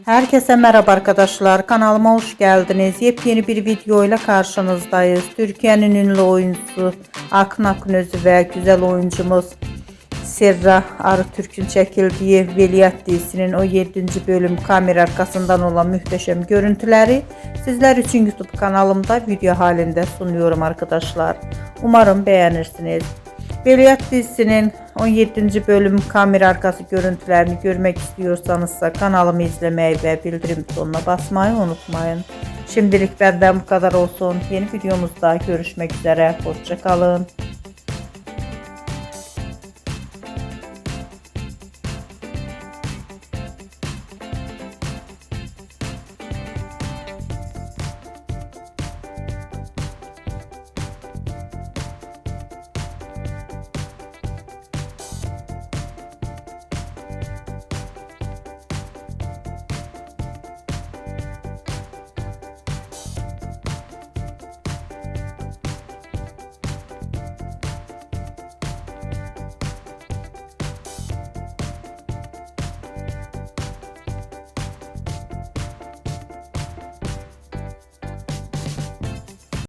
Herkese merhaba arkadaşlar. Kanalıma hoş geldiniz. Yepyeni bir video ile karşınızdayız. Türkiye'nin ünlü oyuncusu Akın Akınözü ve güzel oyuncumuz Serra Arıtürk'ün çekildiği Veliaht dizisinin o 7. bölüm kamera arkasından olan muhteşem görüntüleri sizler için YouTube kanalımda video halinde sunuyorum arkadaşlar. Umarım beğenirsiniz. Veliaht dizisinin 17. bölüm kamera arkası görüntülerini görmek istiyorsanız kanalımı izlemeyi ve bildirim butonuna basmayı unutmayın. Şimdilik benden bu kadar olsun. Yeni videomuzda görüşmek üzere. Hoşça kalın.